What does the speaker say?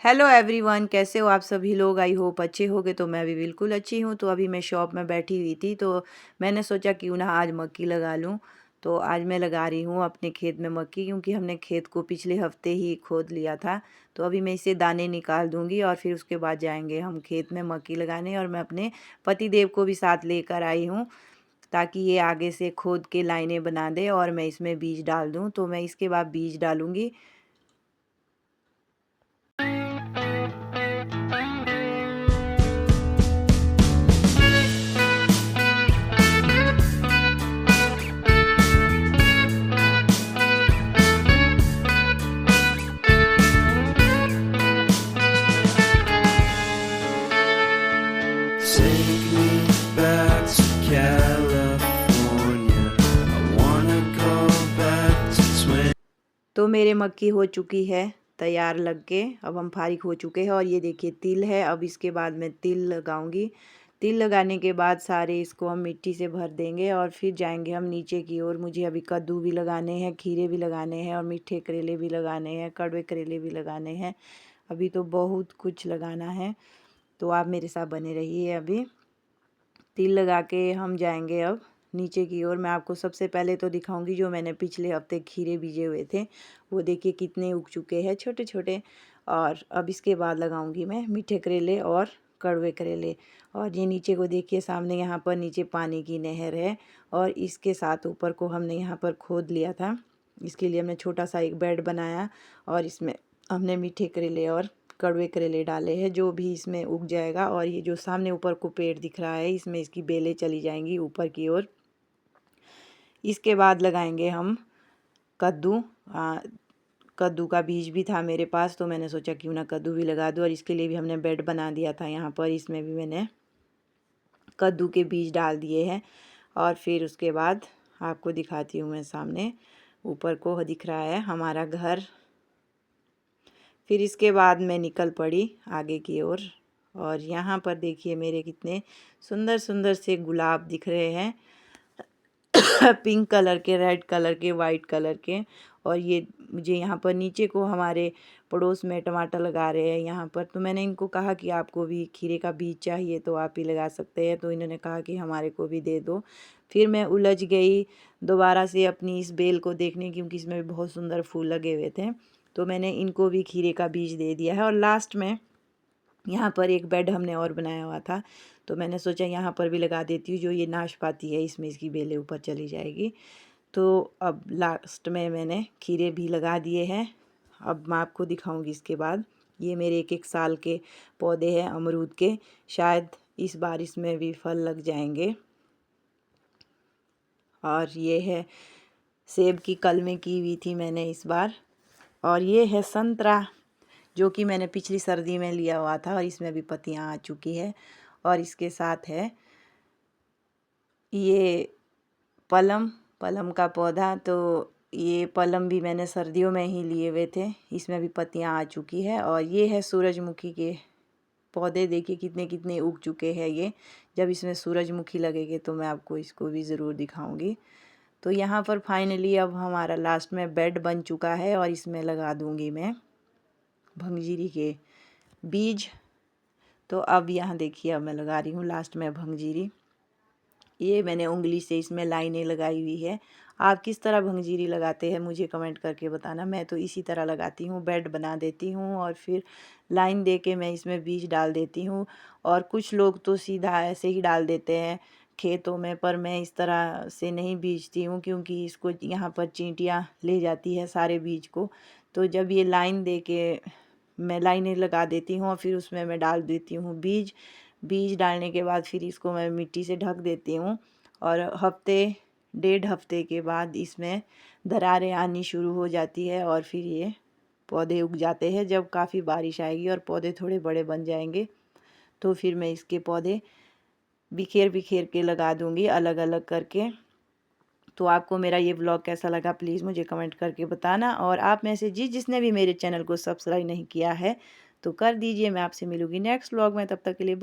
Hello everyone, कैसे हो आप सभी लोग। आई होप अच्छे होगे। तो मैं भी बिल्कुल अच्छी हूँ। तो अभी मैं शॉप में बैठी हुई थी तो मैंने सोचा क्यों ना आज मक्की लगा लूँ। तो आज मैं लगा रही हूँ अपने खेत में मक्की, क्योंकि हमने खेत को पिछले हफ्ते ही खोद लिया था। तो अभी मैं इसे दाने निकाल दूँगी और फिर उसके बाद जाएंगे हम खेत में मक्की लगाने। और मैं अपने पति देव को भी साथ लेकर आई हूँ ताकि ये आगे से खोद के लाइनें बना दे और मैं इसमें बीज डाल दूँ। तो मैं इसके बाद बीज डालूँगी। Take me back to California. I wanna go back to तो मेरे मक्की हो चुकी है तैयार लग के। अब हम फारिग हो चुके हैं। और ये देखिए तिल है। अब इसके बाद मैं तिल लगाऊंगी। तिल लगाने के बाद सारे इसको हम मिट्टी से भर देंगे और फिर जाएंगे हम नीचे की ओर। मुझे अभी कद्दू भी लगाने हैं, खीरे भी लगाने हैं और मीठे करेले भी लगाने हैं, कड़वे करेले भी लगाने हैं। अभी तो बहुत कुछ लगाना है। तो आप मेरे साथ बने रहिए। अभी तिल लगा के हम जाएंगे अब नीचे की ओर। मैं आपको सबसे पहले तो दिखाऊंगी जो मैंने पिछले हफ्ते खीरे बीजे हुए थे, वो देखिए कितने उग चुके हैं छोटे छोटे। और अब इसके बाद लगाऊंगी मैं मीठे करेले और कड़वे करेले। और ये नीचे को देखिए, सामने यहाँ पर नीचे पानी की नहर है और इसके साथ ऊपर को हमने यहाँ पर खोद लिया था। इसके लिए हमने छोटा सा एक बेड बनाया और इसमें हमने मीठे करेले और कड़वे करेले डाले हैं, जो भी इसमें उग जाएगा। और ये जो सामने ऊपर को पेड़ दिख रहा है, इसमें इसकी बेलें चली जाएंगी ऊपर की ओर। इसके बाद लगाएंगे हम कद्दू। कद्दू का बीज भी था मेरे पास, तो मैंने सोचा क्यों ना कद्दू भी लगा दूँ। और इसके लिए भी हमने बेड बना दिया था यहाँ पर, इसमें भी मैंने कद्दू के बीज डाल दिए हैं। और फिर उसके बाद आपको दिखाती हूँ मैं, सामने ऊपर को दिख रहा है हमारा घर। फिर इसके बाद मैं निकल पड़ी आगे की ओर। और यहाँ पर देखिए मेरे कितने सुंदर सुंदर से गुलाब दिख रहे हैं पिंक कलर के, रेड कलर के, वाइट कलर के। और ये मुझे यहाँ पर नीचे को हमारे पड़ोस में टमाटर लगा रहे हैं यहाँ पर। तो मैंने इनको कहा कि आपको भी खीरे का बीज चाहिए तो आप ही लगा सकते हैं। तो इन्होंने कहा कि हमारे को भी दे दो। फिर मैं उलझ गई दोबारा से अपनी इस बेल को देखने, क्योंकि इसमें भी बहुत सुंदर फूल लगे हुए थे। तो मैंने इनको भी खीरे का बीज दे दिया है। और लास्ट में यहाँ पर एक बेड हमने और बनाया हुआ था, तो मैंने सोचा यहाँ पर भी लगा देती हूँ। जो ये नाशपाती है, इसमें इसकी बेलें ऊपर चली जाएगी। तो अब लास्ट में मैंने खीरे भी लगा दिए हैं। अब मैं आपको दिखाऊंगी इसके बाद। ये मेरे एक एक साल के पौधे हैं अमरूद के, शायद इस बार इसमें भी फल लग जाएंगे। और ये है सेब की कलमें की हुई थी मैंने इस बार। और ये है संतरा, जो कि मैंने पिछली सर्दी में लिया हुआ था और इसमें भी पत्तियां आ चुकी है। और इसके साथ है ये पलम, पलम का पौधा। तो ये पलम भी मैंने सर्दियों में ही लिए हुए थे, इसमें भी पत्तियां आ चुकी है। और ये है सूरजमुखी के पौधे, देखिए कितने कितने उग चुके हैं ये। जब इसमें सूरजमुखी लगेगी तो मैं आपको इसको भी ज़रूर दिखाऊंगी। तो यहाँ पर फाइनली अब हमारा लास्ट में बेड बन चुका है और इसमें लगा दूंगी मैं भंगजीरी के बीज। तो अब यहाँ देखिए, अब मैं लगा रही हूँ लास्ट में भंगजीरी। ये मैंने उंगली से इसमें लाइनें लगाई हुई है। आप किस तरह भंगजीरी लगाते हैं मुझे कमेंट करके बताना। मैं तो इसी तरह लगाती हूँ, बेड बना देती हूँ और फिर लाइन दे के मैं इसमें बीज डाल देती हूँ। और कुछ लोग तो सीधा ऐसे ही डाल देते हैं खेतों में, पर मैं इस तरह से नहीं बीजती हूँ, क्योंकि इसको यहाँ पर चींटियाँ ले जाती है सारे बीज को। तो जब ये लाइन दे के मैं लाइनें लगा देती हूँ और फिर उसमें मैं डाल देती हूँ बीज। बीज डालने के बाद फिर इसको मैं मिट्टी से ढक देती हूँ। और हफ्ते 1.5 हफ्ते के बाद इसमें दरारें आनी शुरू हो जाती है और फिर ये पौधे उग जाते हैं। जब काफ़ी बारिश आएगी और पौधे थोड़े बड़े बन जाएंगे तो फिर मैं इसके पौधे बिखेर बिखेर के लगा दूँगी, अलग अलग करके। तो आपको मेरा ये व्लॉग कैसा लगा प्लीज़ मुझे कमेंट करके बताना। और आप में से जिसने भी मेरे चैनल को सब्सक्राइब नहीं किया है तो कर दीजिए। मैं आपसे मिलूँगी नेक्स्ट व्लॉग में, तब तक के लिए बाय।